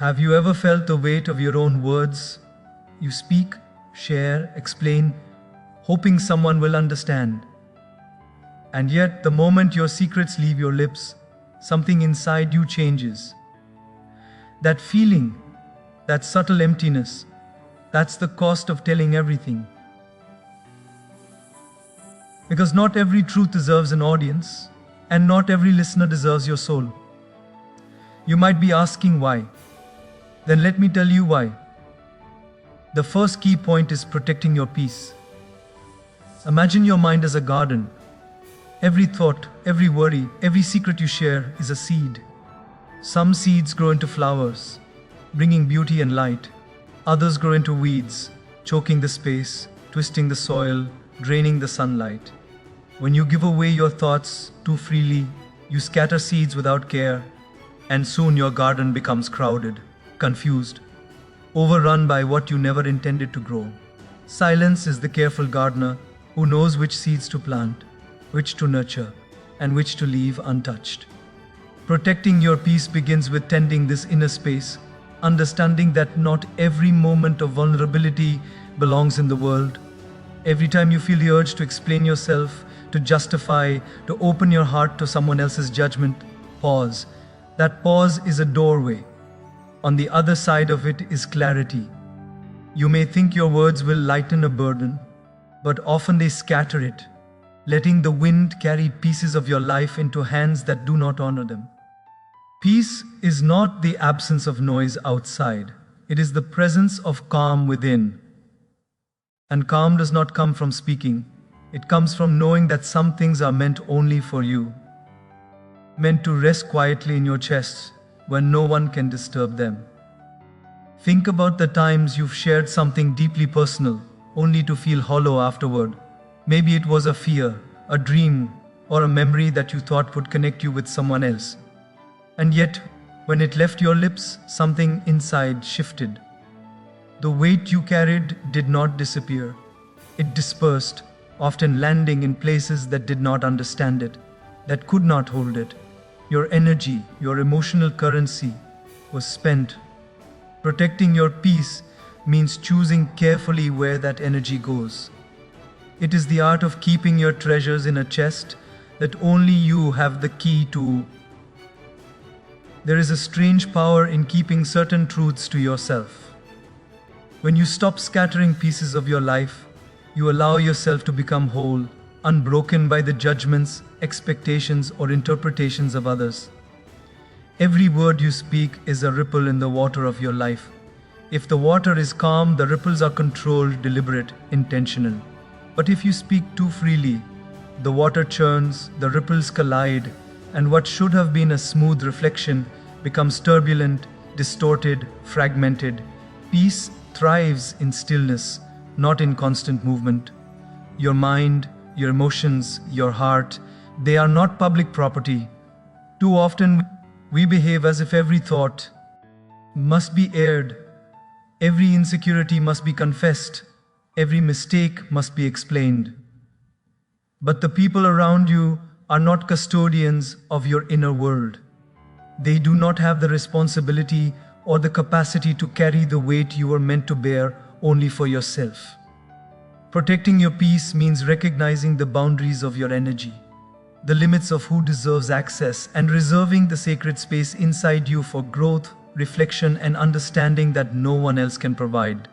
Have you ever felt the weight of your own words? You speak, share, explain, hoping someone will understand. And yet, the moment your secrets leave your lips, something inside you changes. That feeling, that subtle emptiness, that's the cost of telling everything. Because not every truth deserves an audience, and not every listener deserves your soul. You might be asking why. Then let me tell you why. The first key point is protecting your peace. Imagine your mind as a garden. Every thought, every worry, every secret you share is a seed. Some seeds grow into flowers, bringing beauty and light. Others grow into weeds, choking the space, twisting the soil, draining the sunlight. When you give away your thoughts too freely, you scatter seeds without care, and soon your garden becomes crowded, confused, overrun by what you never intended to grow. Silence is the careful gardener who knows which seeds to plant, which to nurture, and which to leave untouched. Protecting your peace begins with tending this inner space, understanding that not every moment of vulnerability belongs in the world. Every time you feel the urge to explain yourself, to justify, to open your heart to someone else's judgment, pause. That pause is a doorway. On the other side of it is clarity. You may think your words will lighten a burden, but often they scatter it, letting the wind carry pieces of your life into hands that do not honor them. Peace is not the absence of noise outside. It is the presence of calm within. And calm does not come from speaking. It comes from knowing that some things are meant only for you, meant to rest quietly in your chest when no one can disturb them. Think about the times you've shared something deeply personal, only to feel hollow afterward. Maybe it was a fear, a dream, or a memory that you thought would connect you with someone else. And yet, when it left your lips, something inside shifted. The weight you carried did not disappear. It dispersed, often landing in places that did not understand it, that could not hold it. Your energy, your emotional currency was spent. Protecting your peace means choosing carefully where that energy goes. It is the art of keeping your treasures in a chest that only you have the key to. There is a strange power in keeping certain truths to yourself. When you stop scattering pieces of your life, you allow yourself to become whole, unbroken by the judgments, expectations, or interpretations of others. Every word you speak is a ripple in the water of your life. If the water is calm, the ripples are controlled, deliberate, intentional. But if you speak too freely, the water churns, the ripples collide, and what should have been a smooth reflection becomes turbulent, distorted, fragmented. Peace thrives in stillness, not in constant movement. Your mind, your emotions, your heart, they are not public property. Too often, we behave as if every thought must be aired, every insecurity must be confessed, every mistake must be explained. But the people around you are not custodians of your inner world. They do not have the responsibility or the capacity to carry the weight you are meant to bear only for yourself. Protecting your peace means recognizing the boundaries of your energy, the limits of who deserves access, and reserving the sacred space inside you for growth, reflection, and understanding that no one else can provide.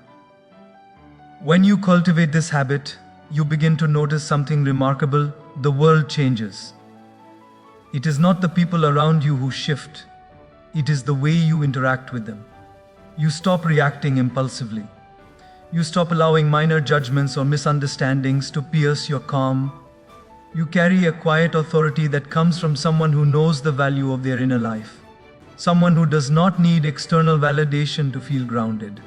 When you cultivate this habit, you begin to notice something remarkable. The world changes. It is not the people around you who shift. It is the way you interact with them. You stop reacting impulsively. You stop allowing minor judgments or misunderstandings to pierce your calm. You carry a quiet authority that comes from someone who knows the value of their inner life. Someone who does not need external validation to feel grounded.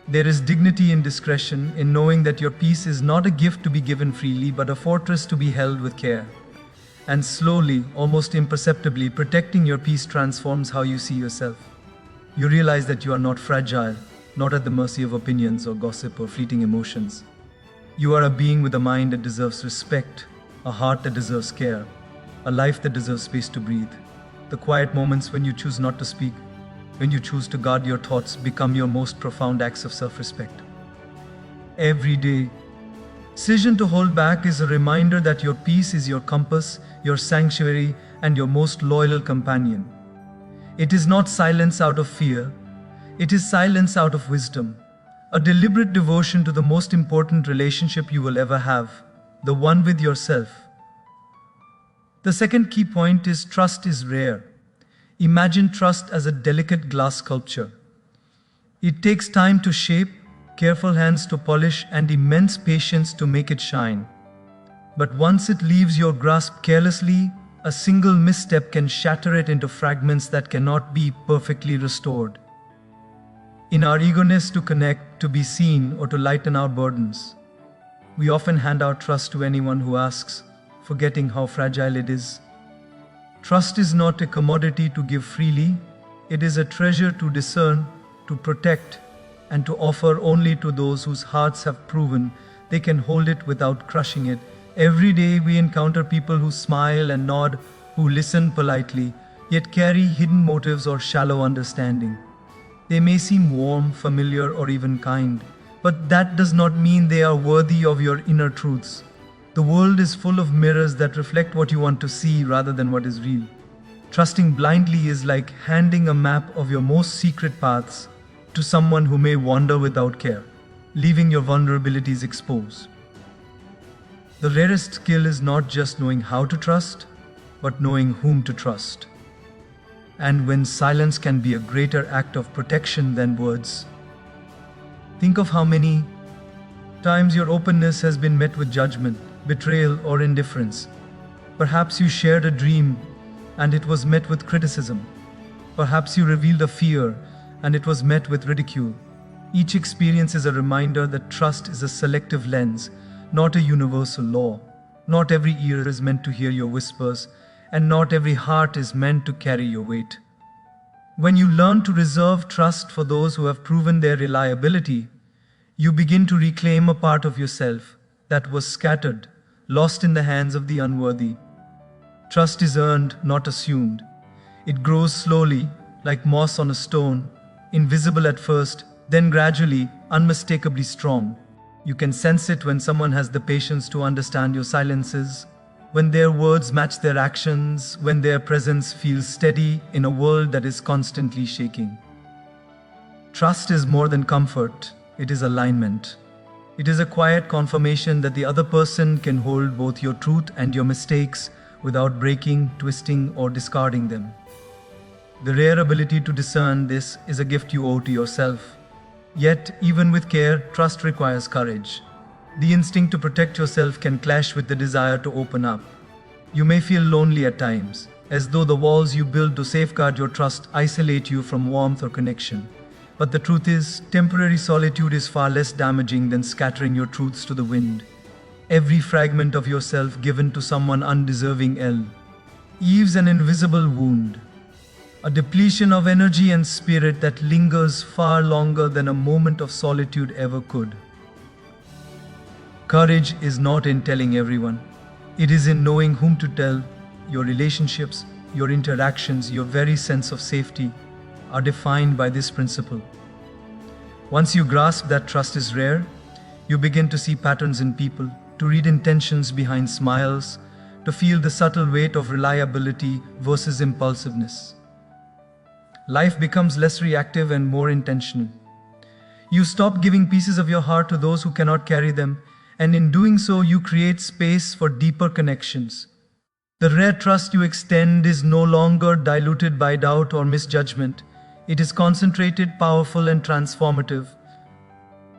There is dignity in discretion, in knowing that your peace is not a gift to be given freely, but a fortress to be held with care. And slowly, almost imperceptibly, protecting your peace transforms how you see yourself. You realize that you are not fragile, not at the mercy of opinions or gossip or fleeting emotions. You are a being with a mind that deserves respect, a heart that deserves care, a life that deserves space to breathe. The quiet moments when you choose not to speak, when you choose to guard your thoughts, become your most profound acts of self-respect. Every day, decision to hold back is a reminder that your peace is your compass, your sanctuary, and your most loyal companion. It is not silence out of fear, it is silence out of wisdom, a deliberate devotion to the most important relationship you will ever have, the one with yourself. The second key point is trust is rare. Imagine trust as a delicate glass sculpture. It takes time to shape, careful hands to polish, and immense patience to make it shine. But once it leaves your grasp carelessly, a single misstep can shatter it into fragments that cannot be perfectly restored. In our eagerness to connect, to be seen, or to lighten our burdens, we often hand our trust to anyone who asks, forgetting how fragile it is. Trust is not a commodity to give freely, it is a treasure to discern, to protect, and to offer only to those whose hearts have proven they can hold it without crushing it. Every day we encounter people who smile and nod, who listen politely, yet carry hidden motives or shallow understanding. They may seem warm, familiar, or even kind, but that does not mean they are worthy of your inner truths. The world is full of mirrors that reflect what you want to see rather than what is real. Trusting blindly is like handing a map of your most secret paths to someone who may wander without care, leaving your vulnerabilities exposed. The rarest skill is not just knowing how to trust, but knowing whom to trust. And when silence can be a greater act of protection than words. Think of how many times your openness has been met with judgment, betrayal, or indifference. Perhaps you shared a dream and it was met with criticism. Perhaps you revealed a fear and it was met with ridicule. Each experience is a reminder that trust is a selective lens, not a universal law. Not every ear is meant to hear your whispers, and not every heart is meant to carry your weight. When you learn to reserve trust for those who have proven their reliability, you begin to reclaim a part of yourself that was scattered, lost in the hands of the unworthy. Trust is earned, not assumed. It grows slowly, like moss on a stone, invisible at first, then gradually, unmistakably strong. You can sense it when someone has the patience to understand your silences, when their words match their actions, when their presence feels steady in a world that is constantly shaking. Trust is more than comfort, it is alignment. It is a quiet confirmation that the other person can hold both your truth and your mistakes without breaking, twisting, or discarding them. The rare ability to discern this is a gift you owe to yourself. Yet, even with care, trust requires courage. The instinct to protect yourself can clash with the desire to open up. You may feel lonely at times, as though the walls you build to safeguard your trust isolate you from warmth or connection. But the truth is, temporary solitude is far less damaging than scattering your truths to the wind. Every fragment of yourself given to someone undeserving leaves an invisible wound, a depletion of energy and spirit that lingers far longer than a moment of solitude ever could. Courage is not in telling everyone. It is in knowing whom to tell. Your relationships, your interactions, your very sense of safety are defined by this principle. Once you grasp that trust is rare, you begin to see patterns in people, to read intentions behind smiles, to feel the subtle weight of reliability versus impulsiveness. Life becomes less reactive and more intentional. You stop giving pieces of your heart to those who cannot carry them, and in doing so, you create space for deeper connections. The rare trust you extend is no longer diluted by doubt or misjudgment. It is concentrated, powerful, and transformative.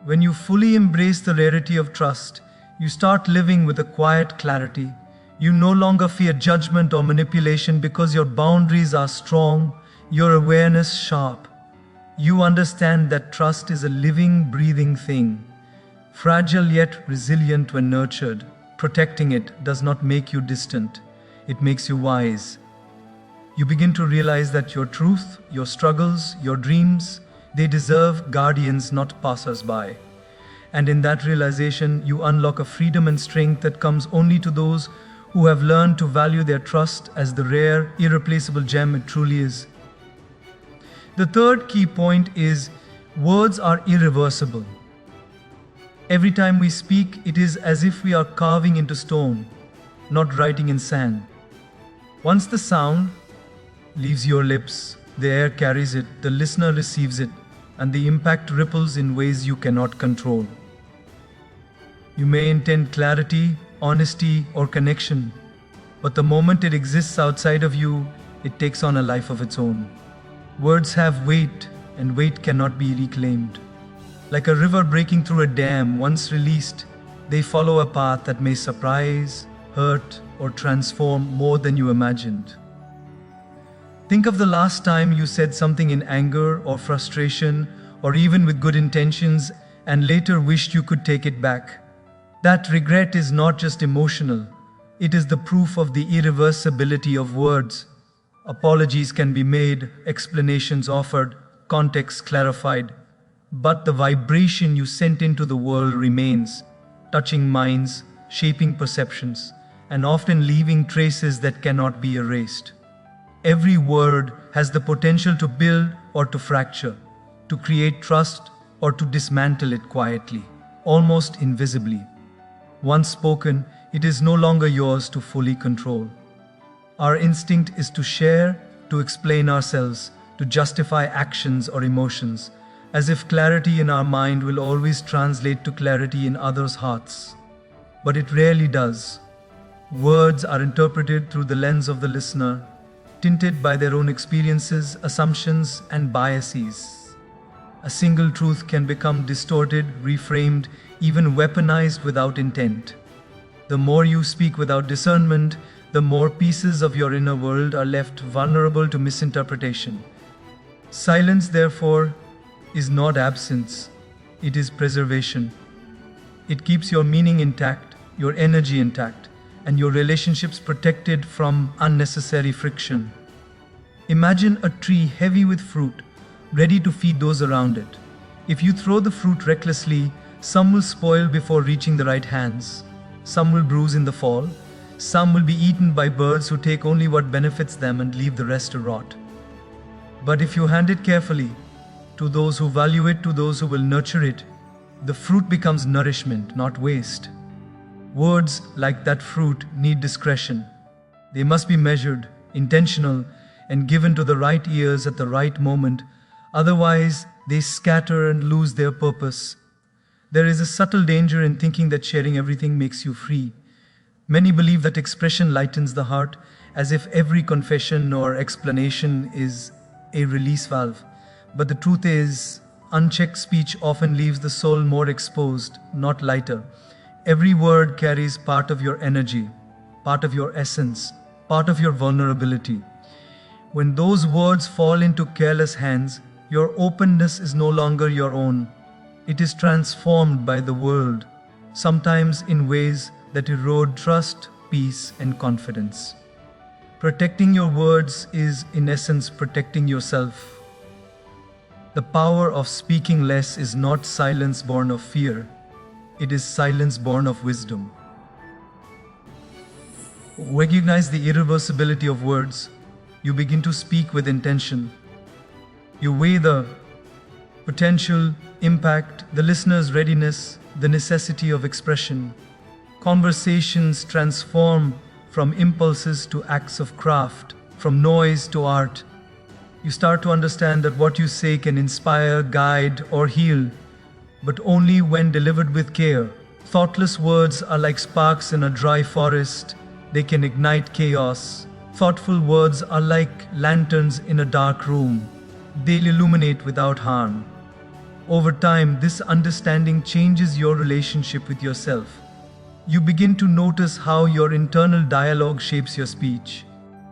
When you fully embrace the rarity of trust, you start living with a quiet clarity. You no longer fear judgment or manipulation because your boundaries are strong, your awareness sharp. You understand that trust is a living, breathing thing, fragile yet resilient when nurtured. Protecting it does not make you distant, it makes you wise. You begin to realize that your truth, your struggles, your dreams, they deserve guardians, not passers-by. And in that realization, you unlock a freedom and strength that comes only to those who have learned to value their trust as the rare, irreplaceable gem it truly is. The third key point is words are irreversible. Every time we speak, it is as if we are carving into stone, not writing in sand. Once the sound leaves your lips, the air carries it, the listener receives it, and the impact ripples in ways you cannot control. You may intend clarity, honesty, or connection, but the moment it exists outside of you, it takes on a life of its own. Words have weight, and weight cannot be reclaimed. Like a river breaking through a dam, once released, they follow a path that may surprise, hurt, or transform more than you imagined. Think of the last time you said something in anger or frustration, or even with good intentions, and later wished you could take it back. That regret is not just emotional, it is the proof of the irreversibility of words. Apologies can be made, explanations offered, context clarified, but the vibration you sent into the world remains, touching minds, shaping perceptions, and often leaving traces that cannot be erased. Every word has the potential to build or to fracture, to create trust or to dismantle it quietly, almost invisibly. Once spoken, it is no longer yours to fully control. Our instinct is to share, to explain ourselves, to justify actions or emotions, as if clarity in our mind will always translate to clarity in others' hearts. But it rarely does. Words are interpreted through the lens of the listener, tinted by their own experiences, assumptions, and biases. A single truth can become distorted, reframed, even weaponized without intent. The more you speak without discernment, the more pieces of your inner world are left vulnerable to misinterpretation. Silence, therefore, is not absence, it is preservation. It keeps your meaning intact, your energy intact, and your relationships protected from unnecessary friction. Imagine a tree heavy with fruit, ready to feed those around it. If you throw the fruit recklessly, some will spoil before reaching the right hands. Some will bruise in the fall. Some will be eaten by birds who take only what benefits them and leave the rest to rot. But if you hand it carefully, to those who value it, to those who will nurture it, the fruit becomes nourishment, not waste. Words, like that fruit, need discretion. They must be measured, intentional, and given to the right ears at the right moment. Otherwise, they scatter and lose their purpose. There is a subtle danger in thinking that sharing everything makes you free. Many believe that expression lightens the heart, as if every confession or explanation is a release valve. But the truth is, unchecked speech often leaves the soul more exposed, not lighter. Every word carries part of your energy, part of your essence, part of your vulnerability. When those words fall into careless hands, your openness is no longer your own. It is transformed by the world, sometimes in ways that erode trust, peace, and confidence. Protecting your words is, in essence, protecting yourself. The power of speaking less is not silence born of fear. It is silence born of wisdom. Recognize the irreversibility of words. You begin to speak with intention. You weigh the potential, impact, the listener's readiness, the necessity of expression. Conversations transform from impulses to acts of craft, from noise to art. You start to understand that what you say can inspire, guide, or heal, but only when delivered with care. Thoughtless words are like sparks in a dry forest. They can ignite chaos. Thoughtful words are like lanterns in a dark room. They'll illuminate without harm. Over time, this understanding changes your relationship with yourself. You begin to notice how your internal dialogue shapes your speech.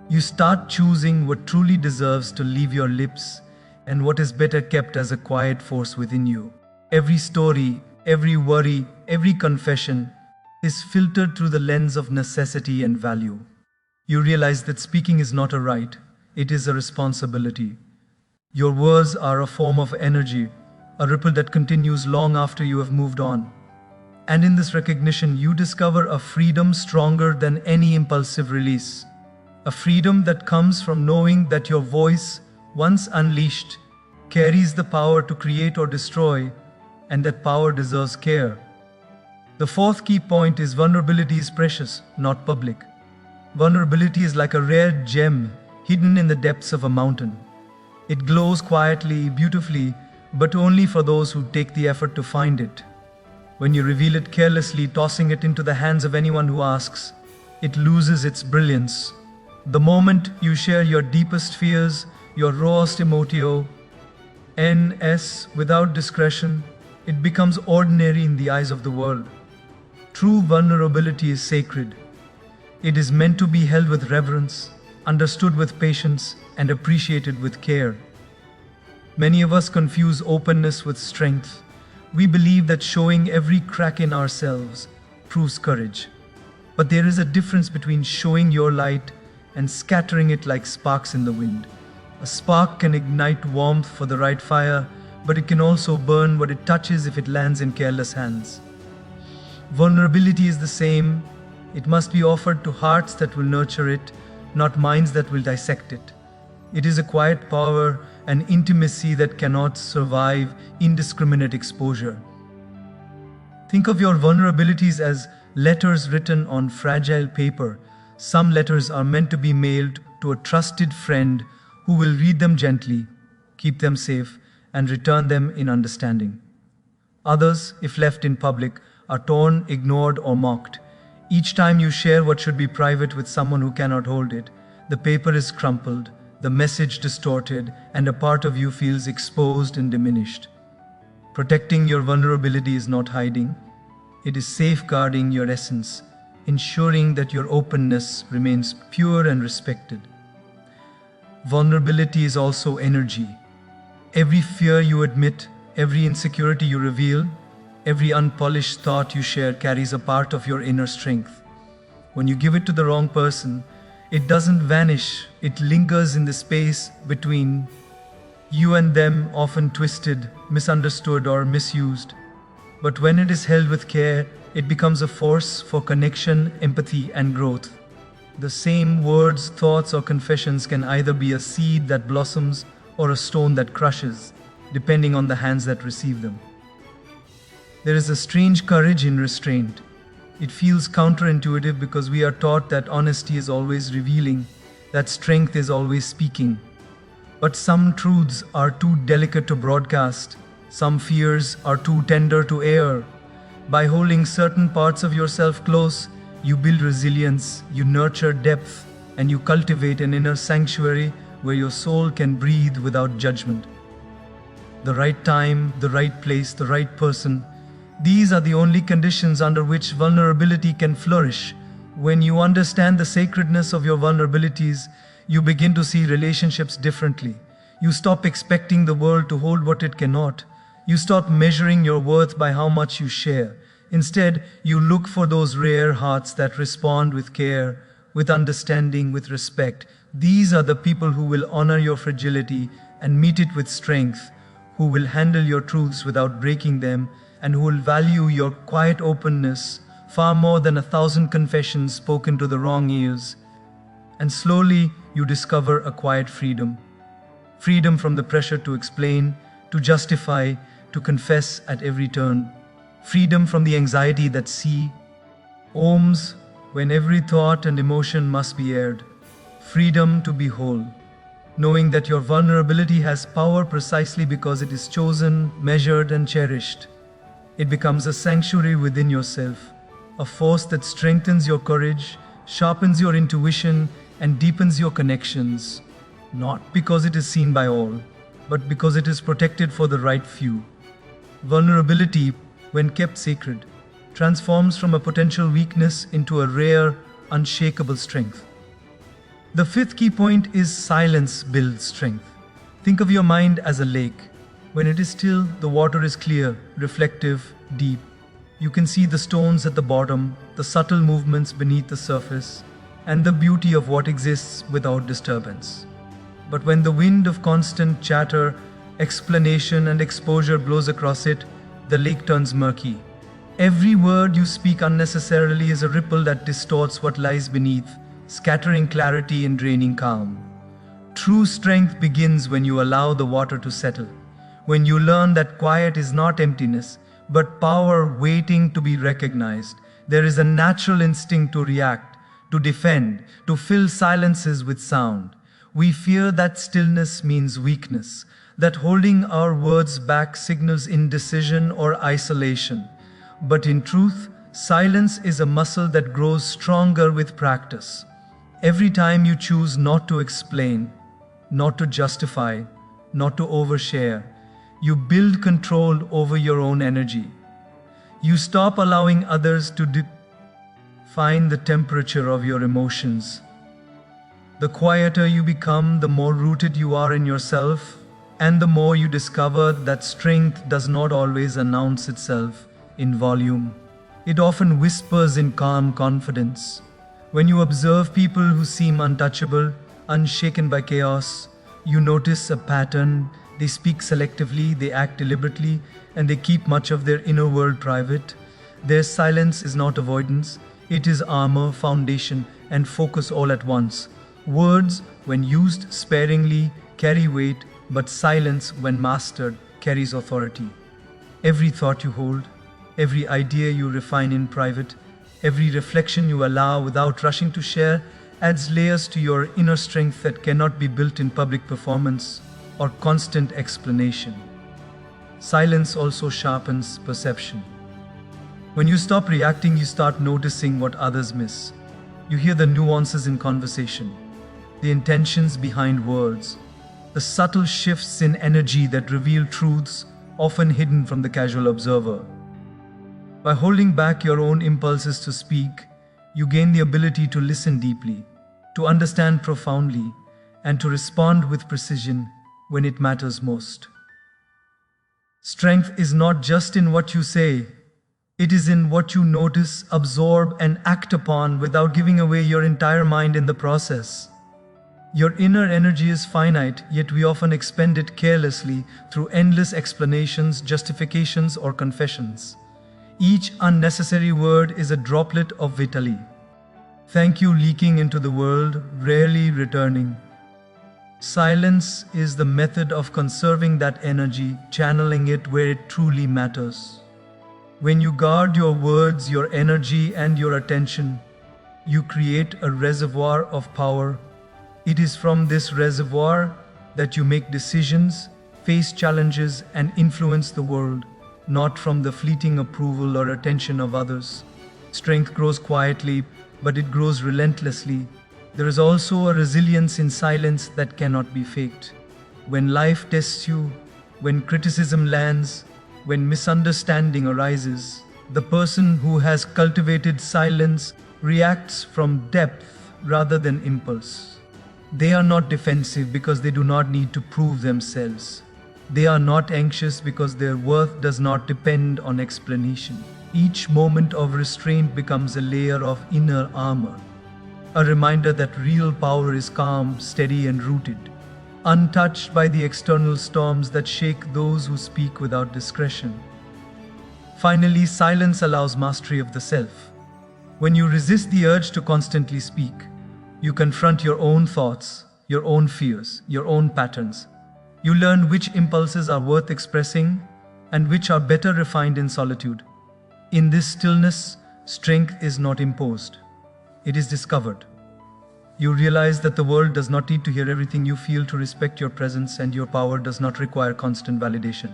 You start choosing what truly deserves to leave your lips and what is better kept as a quiet force within you. Every story, every worry, every confession is filtered through the lens of necessity and value. You realize that speaking is not a right, it is a responsibility. Your words are a form of energy, a ripple that continues long after you have moved on. And in this recognition, you discover a freedom stronger than any impulsive release. A freedom that comes from knowing that your voice, once unleashed, carries the power to create or destroy, and that power deserves care. The fourth key point is vulnerability is precious, not public. Vulnerability is like a rare gem hidden in the depths of a mountain. It glows quietly, beautifully, but only for those who take the effort to find it. When you reveal it carelessly, tossing it into the hands of anyone who asks, it loses its brilliance. The moment you share your deepest fears, your rawest emotion, without discretion, it becomes ordinary in the eyes of the world. True vulnerability is sacred. It is meant to be held with reverence, understood with patience, and appreciated with care. Many of us confuse openness with strength. We believe that showing every crack in ourselves proves courage. But there is a difference between showing your light and scattering it like sparks in the wind. A spark can ignite warmth for the right fire, but it can also burn what it touches if it lands in careless hands. Vulnerability is the same. It must be offered to hearts that will nurture it, not minds that will dissect it. It is a quiet power, an intimacy that cannot survive indiscriminate exposure. Think of your vulnerabilities as letters written on fragile paper. Some letters are meant to be mailed to a trusted friend who will read them gently, keep them safe, and return them in understanding. Others, if left in public, are torn, ignored, or mocked. Each time you share what should be private with someone who cannot hold it, the paper is crumpled, the message distorted, and a part of you feels exposed and diminished. Protecting your vulnerability is not hiding. It is safeguarding your essence, ensuring that your openness remains pure and respected. Vulnerability is also energy. Every fear you admit, every insecurity you reveal, every unpolished thought you share carries a part of your inner strength. When you give it to the wrong person, it doesn't vanish, it lingers in the space between you and them, often twisted, misunderstood, or misused. But when it is held with care, it becomes a force for connection, empathy, and growth. The same words, thoughts, or confessions can either be a seed that blossoms or a stone that crushes, depending on the hands that receive them. There is a strange courage in restraint. It feels counterintuitive because we are taught that honesty is always revealing, that strength is always speaking. But some truths are too delicate to broadcast, some fears are too tender to air. By holding certain parts of yourself close, you build resilience, you nurture depth, and you cultivate an inner sanctuary where your soul can breathe without judgment. The right time, the right place, the right person, these are the only conditions under which vulnerability can flourish. When you understand the sacredness of your vulnerabilities, you begin to see relationships differently. You stop expecting the world to hold what it cannot. You stop measuring your worth by how much you share. Instead, you look for those rare hearts that respond with care, with understanding, with respect. These are the people who will honor your fragility and meet it with strength, who will handle your truths without breaking them, and who will value your quiet openness far more than 1,000 confessions spoken to the wrong ears. And slowly, you discover a quiet freedom. Freedom from the pressure to explain, to justify, to confess at every turn. Freedom from the anxiety that ohms when every thought and emotion must be aired. Freedom to be whole, knowing that your vulnerability has power precisely because it is chosen, measured, and cherished. It becomes a sanctuary within yourself, a force that strengthens your courage, sharpens your intuition, and deepens your connections, not because it is seen by all, but because it is protected for the right few. Vulnerability, when kept sacred, transforms from a potential weakness into a rare, unshakable strength. The fifth key point is silence builds strength. Think of your mind as a lake. When it is still, the water is clear, reflective, deep. You can see the stones at the bottom, the subtle movements beneath the surface, and the beauty of what exists without disturbance. But when the wind of constant chatter, explanation, and exposure blows across it, the lake turns murky. Every word you speak unnecessarily is a ripple that distorts what lies beneath, scattering clarity and draining calm. True strength begins when you allow the water to settle. When you learn that quiet is not emptiness, but power waiting to be recognized, there is a natural instinct to react, to defend, to fill silences with sound. We fear that stillness means weakness, that holding our words back signals indecision or isolation. But in truth, silence is a muscle that grows stronger with practice. Every time you choose not to explain, not to justify, not to overshare, you build control over your own energy. You stop allowing others to define the temperature of your emotions. The quieter you become, the more rooted you are in yourself, and the more you discover that strength does not always announce itself in volume. It often whispers in calm confidence. When you observe people who seem untouchable, unshaken by chaos, you notice a pattern. They speak selectively, they act deliberately, and they keep much of their inner world private. Their silence is not avoidance, it is armor, foundation, and focus all at once. Words, when used sparingly, carry weight, but silence, when mastered, carries authority. Every thought you hold, every idea you refine in private, every reflection you allow without rushing to share, adds layers to your inner strength that cannot be built in public performance or constant explanation. Silence also sharpens perception. When you stop reacting, you start noticing what others miss. You hear the nuances in conversation, the intentions behind words, the subtle shifts in energy that reveal truths often hidden from the casual observer. By holding back your own impulses to speak, you gain the ability to listen deeply, to understand profoundly, and to respond with precision when it matters most. Strength is not just in what you say, it is in what you notice, absorb, and act upon without giving away your entire mind in the process. Your inner energy is finite, yet we often expend it carelessly through endless explanations, justifications, or confessions. Each unnecessary word is a droplet of vitality. Thank you leaking into the world, rarely returning. Silence is the method of conserving that energy, channeling it where it truly matters. When you guard your words, your energy, and your attention, you create a reservoir of power. It is from this reservoir that you make decisions, face challenges, and influence the world, not from the fleeting approval or attention of others. Strength grows quietly, but it grows relentlessly. There is also a resilience in silence that cannot be faked. When life tests you, when criticism lands, when misunderstanding arises, the person who has cultivated silence reacts from depth rather than impulse. They are not defensive because they do not need to prove themselves. They are not anxious because their worth does not depend on explanation. Each moment of restraint becomes a layer of inner armor, a reminder that real power is calm, steady, and rooted, untouched by the external storms that shake those who speak without discretion. Finally, silence allows mastery of the self. When you resist the urge to constantly speak, you confront your own thoughts, your own fears, your own patterns. You learn which impulses are worth expressing and which are better refined in solitude. In this stillness, strength is not imposed. It is discovered. You realize that the world does not need to hear everything you feel to respect your presence, and your power does not require constant validation.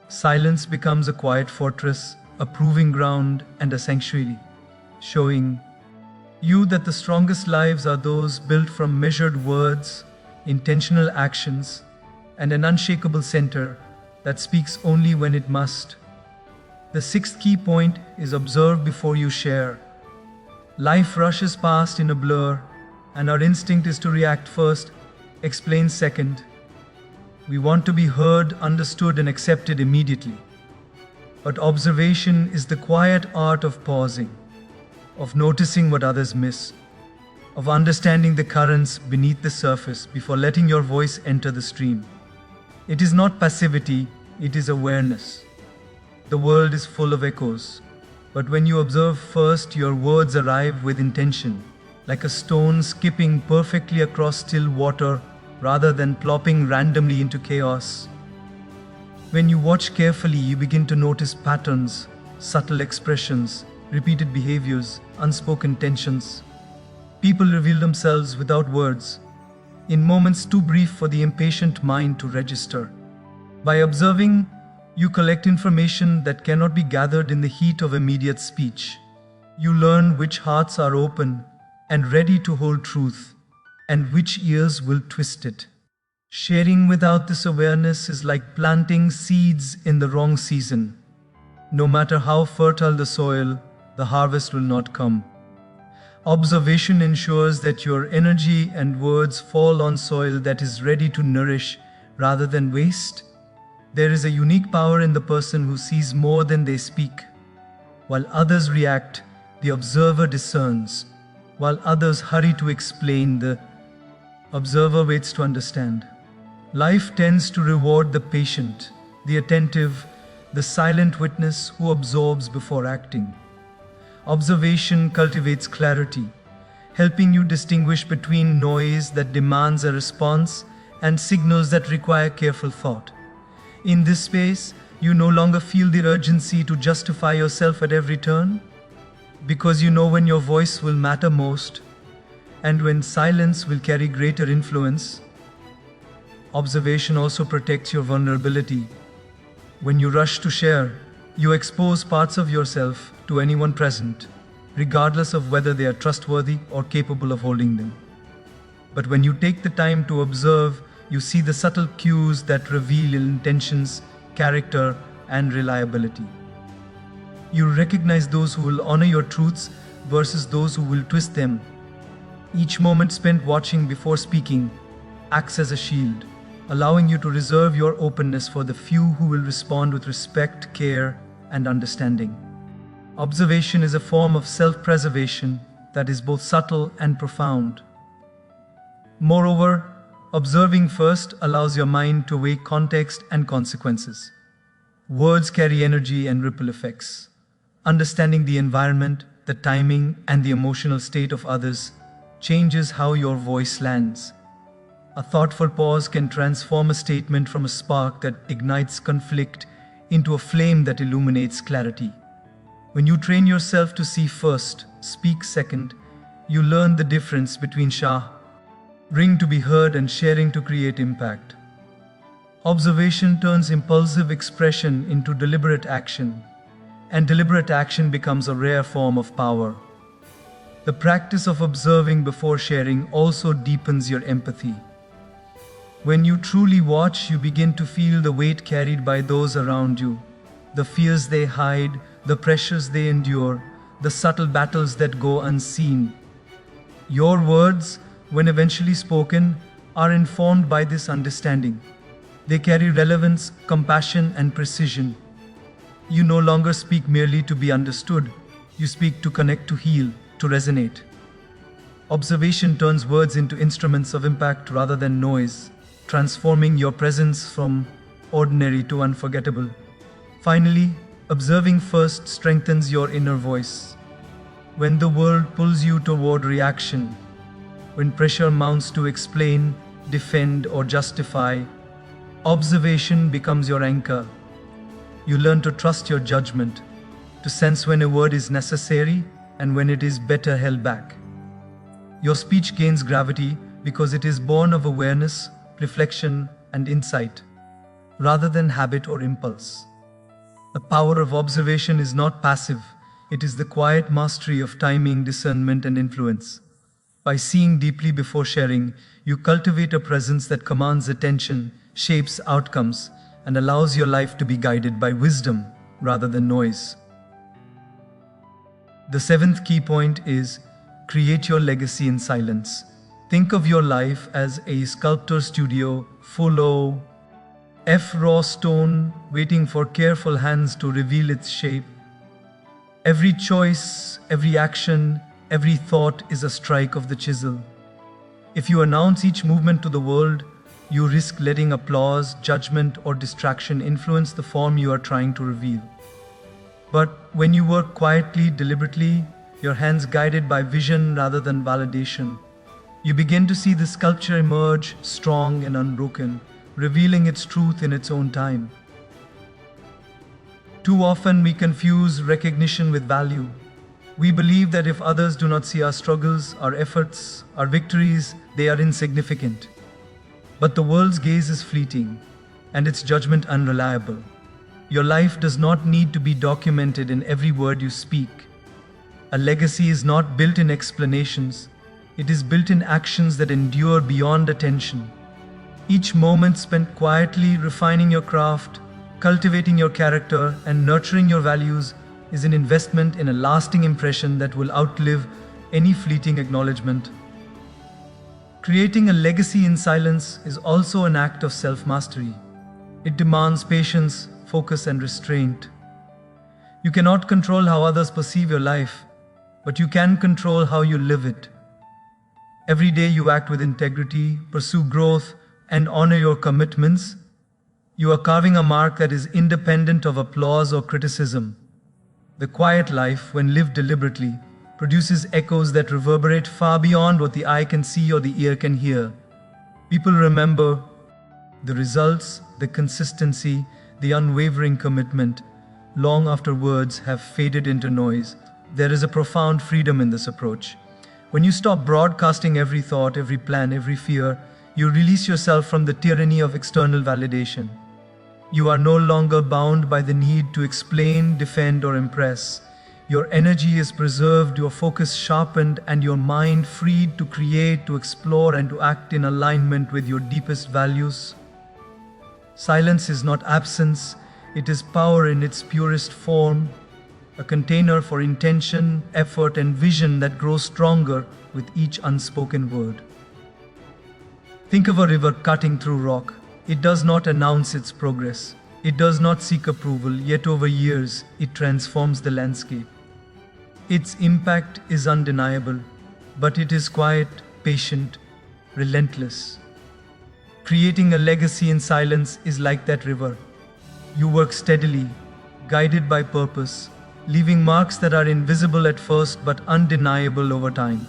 Silence becomes a quiet fortress, a proving ground, and a sanctuary, showing you that the strongest lives are those built from measured words, intentional actions, and an unshakable center that speaks only when it must. The sixth key point is observe before you share. Life rushes past in a blur, and our instinct is to react first, explain second. We want to be heard, understood, and accepted immediately. But observation is the quiet art of pausing, of noticing what others miss, of understanding the currents beneath the surface before letting your voice enter the stream. It is not passivity, it is awareness. The world is full of echoes, but when you observe first, your words arrive with intention, like a stone skipping perfectly across still water rather than plopping randomly into chaos. When you watch carefully, you begin to notice patterns, subtle expressions, repeated behaviors, unspoken tensions. People reveal themselves without words, in moments too brief for the impatient mind to register. By observing, you collect information that cannot be gathered in the heat of immediate speech. You learn which hearts are open and ready to hold truth, and which ears will twist it. Sharing without this awareness is like planting seeds in the wrong season. No matter how fertile the soil, the harvest will not come. Observation ensures that your energy and words fall on soil that is ready to nourish rather than waste. There is a unique power in the person who sees more than they speak. While others react, the observer discerns. While others hurry to explain, the observer waits to understand. Life tends to reward the patient, the attentive, the silent witness who absorbs before acting. Observation cultivates clarity, helping you distinguish between noise that demands a response and signals that require careful thought. In this space, you no longer feel the urgency to justify yourself at every turn, because you know when your voice will matter most and when silence will carry greater influence. Observation also protects your vulnerability. When you rush to share, you expose parts of yourself to anyone present, regardless of whether they are trustworthy or capable of holding them. But when you take the time to observe, you see the subtle cues that reveal intentions, character, and reliability. You recognize those who will honor your truths versus those who will twist them. Each moment spent watching before speaking acts as a shield, allowing you to reserve your openness for the few who will respond with respect, care, and understanding. Observation is a form of self-preservation that is both subtle and profound. Moreover, observing first allows your mind to weigh context and consequences. Words carry energy and ripple effects. Understanding the environment, the timing, and the emotional state of others changes how your voice lands. A thoughtful pause can transform a statement from a spark that ignites conflict into a flame that illuminates clarity. When you train yourself to see first, speak second, you learn the difference between ring to be heard and sharing to create impact. Observation turns impulsive expression into deliberate action, and deliberate action becomes a rare form of power. The practice of observing before sharing also deepens your empathy. When you truly watch, you begin to feel the weight carried by those around you, the fears they hide, the pressures they endure, the subtle battles that go unseen. Your words, when eventually spoken, are informed by this understanding. They carry relevance, compassion, and precision. You no longer speak merely to be understood. You speak to connect, to heal, to resonate. Observation turns words into instruments of impact rather than noise, transforming your presence from ordinary to unforgettable. Finally, observing first strengthens your inner voice. When the world pulls you toward reaction, when pressure mounts to explain, defend, or justify, observation becomes your anchor. You learn to trust your judgment, to sense when a word is necessary and when it is better held back. Your speech gains gravity because it is born of awareness, reflection, and insight, rather than habit or impulse. The power of observation is not passive, it is the quiet mastery of timing, discernment, and influence. By seeing deeply before sharing, you cultivate a presence that commands attention, shapes outcomes, and allows your life to be guided by wisdom rather than noise. The seventh key point is create your legacy in silence. Think of your life as a sculptor's studio full of raw stone waiting for careful hands to reveal its shape. Every choice, every action, every thought is a strike of the chisel. If you announce each movement to the world, you risk letting applause, judgment, or distraction influence the form you are trying to reveal. But when you work quietly, deliberately, your hands guided by vision rather than validation, you begin to see the sculpture emerge strong and unbroken, revealing its truth in its own time. Too often we confuse recognition with value. We believe that if others do not see our struggles, our efforts, our victories, they are insignificant. But the world's gaze is fleeting, and its judgment unreliable. Your life does not need to be documented in every word you speak. A legacy is not built in explanations, it is built in actions that endure beyond attention. Each moment spent quietly refining your craft, cultivating your character, and nurturing your values is an investment in a lasting impression that will outlive any fleeting acknowledgement. Creating a legacy in silence is also an act of self-mastery. It demands patience, focus, and restraint. You cannot control how others perceive your life, but you can control how you live it. Every day you act with integrity, pursue growth, and honor your commitments. You are carving a mark that is independent of applause or criticism. The quiet life, when lived deliberately, produces echoes that reverberate far beyond what the eye can see or the ear can hear. People remember the results, the consistency, the unwavering commitment, long after words have faded into noise. There is a profound freedom in this approach. When you stop broadcasting every thought, every plan, every fear, you release yourself from the tyranny of external validation. You are no longer bound by the need to explain, defend, or impress. Your energy is preserved, your focus sharpened, and your mind freed to create, to explore, and to act in alignment with your deepest values. Silence is not absence, it is power in its purest form, a container for intention, effort, and vision that grows stronger with each unspoken word. Think of a river cutting through rock. It does not announce its progress. It does not seek approval, yet over years it transforms the landscape. Its impact is undeniable, but it is quiet, patient, relentless. Creating a legacy in silence is like that river. You work steadily, guided by purpose, leaving marks that are invisible at first but undeniable over time.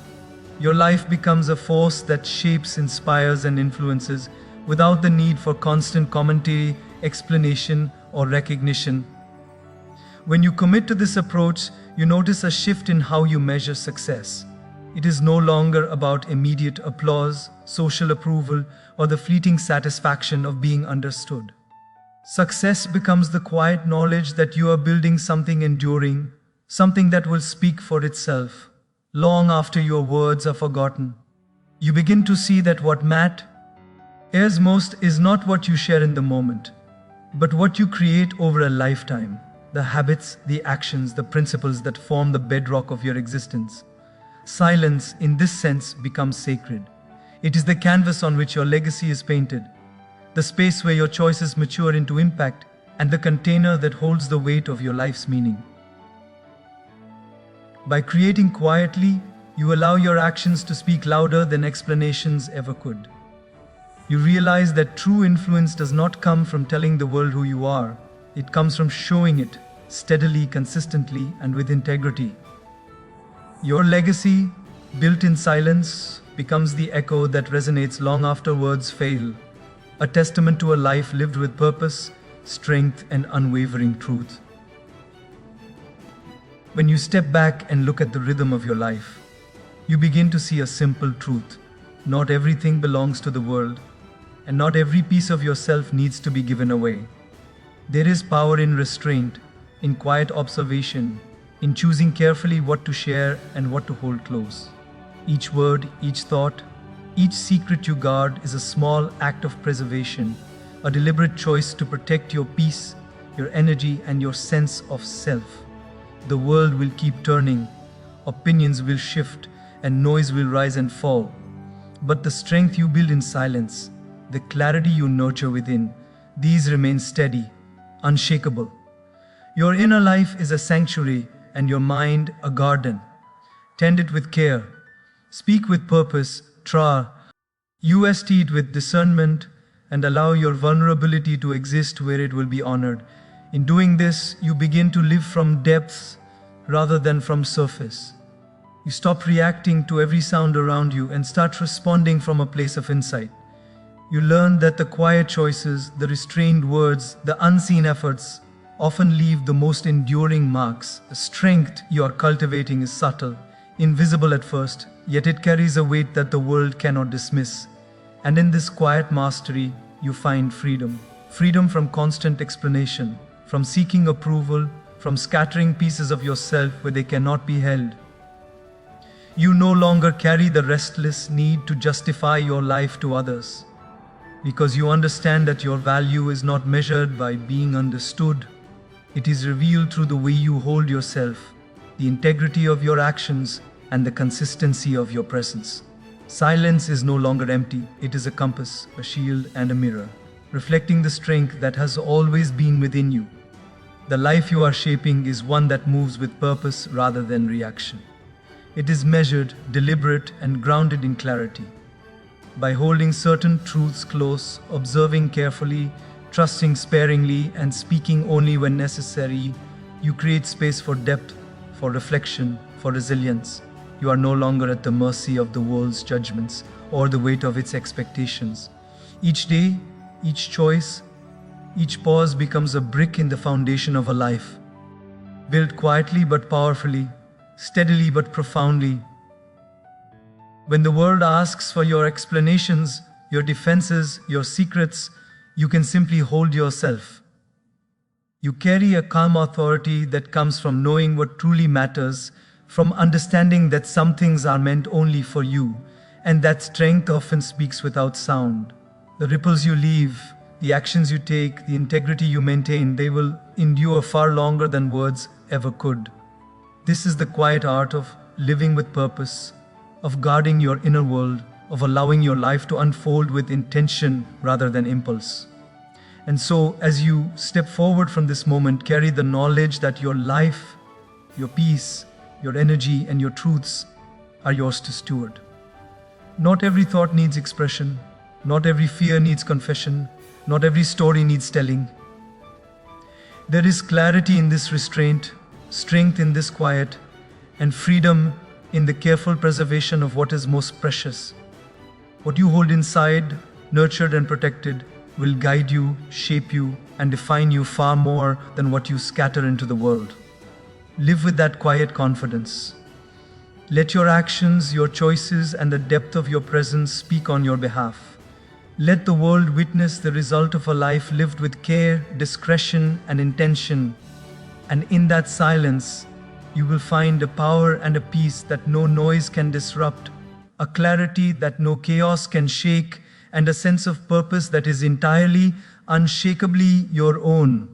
Your life becomes a force that shapes, inspires, and influences without the need for constant commentary, explanation, or recognition. When you commit to this approach, you notice a shift in how you measure success. It is no longer about immediate applause, social approval, or the fleeting satisfaction of being understood. Success becomes the quiet knowledge that you are building something enduring, something that will speak for itself, long after your words are forgotten. You begin to see that what matters most is not what you share in the moment, but what you create over a lifetime, the habits, the actions, the principles that form the bedrock of your existence. Silence, in this sense, becomes sacred. It is the canvas on which your legacy is painted, the space where your choices mature into impact, and the container that holds the weight of your life's meaning. By creating quietly, you allow your actions to speak louder than explanations ever could. You realize that true influence does not come from telling the world who you are. It comes from showing it steadily, consistently, and with integrity. Your legacy, built in silence, becomes the echo that resonates long after words fail, a testament to a life lived with purpose, strength, and unwavering truth. When you step back and look at the rhythm of your life, you begin to see a simple truth. Not everything belongs to the world, and not every piece of yourself needs to be given away. There is power in restraint, in quiet observation, in choosing carefully what to share and what to hold close. Each word, each thought, each secret you guard is a small act of preservation, a deliberate choice to protect your peace, your energy, and your sense of self. The world will keep turning, opinions will shift, and noise will rise and fall. But the strength you build in silence, the clarity you nurture within, these remain steady, unshakable. Your inner life is a sanctuary and your mind a garden. Tend it with care. Speak with purpose, trust it with discernment, and allow your vulnerability to exist where it will be honored. In doing this, you begin to live from depths rather than from surface. You stop reacting to every sound around you and start responding from a place of insight. You learn that the quiet choices, the restrained words, the unseen efforts often leave the most enduring marks. The strength you are cultivating is subtle, invisible at first, yet it carries a weight that the world cannot dismiss. And in this quiet mastery, you find freedom. Freedom from constant explanation, from seeking approval, from scattering pieces of yourself where they cannot be held. You no longer carry the restless need to justify your life to others, because you understand that your value is not measured by being understood. It is revealed through the way you hold yourself, the integrity of your actions, and the consistency of your presence. Silence is no longer empty. It is a compass, a shield, and a mirror, reflecting the strength that has always been within you. The life you are shaping is one that moves with purpose rather than reaction. It is measured, deliberate, and grounded in clarity. By holding certain truths close, observing carefully, trusting sparingly, and speaking only when necessary, you create space for depth, for reflection, for resilience. You are no longer at the mercy of the world's judgments or the weight of its expectations. Each day, each choice, each pause becomes a brick in the foundation of a life, built quietly but powerfully, steadily but profoundly. When the world asks for your explanations, your defenses, your secrets, you can simply hold yourself. You carry a calm authority that comes from knowing what truly matters, from understanding that some things are meant only for you, and that strength often speaks without sound. The ripples you leave, the actions you take, the integrity you maintain, they will endure far longer than words ever could. This is the quiet art of living with purpose, of guarding your inner world, of allowing your life to unfold with intention rather than impulse. And so, as you step forward from this moment, carry the knowledge that your life, your peace, your energy, and your truths are yours to steward. Not every thought needs expression, not every fear needs confession, not every story needs telling. There is clarity in this restraint, strength in this quiet, and freedom in the careful preservation of what is most precious. What you hold inside, nurtured and protected, will guide you, shape you, and define you far more than what you scatter into the world. Live with that quiet confidence. Let your actions, your choices, and the depth of your presence speak on your behalf. Let the world witness the result of a life lived with care, discretion, and intention. And in that silence, you will find a power and a peace that no noise can disrupt, a clarity that no chaos can shake, and a sense of purpose that is entirely, unshakably your own.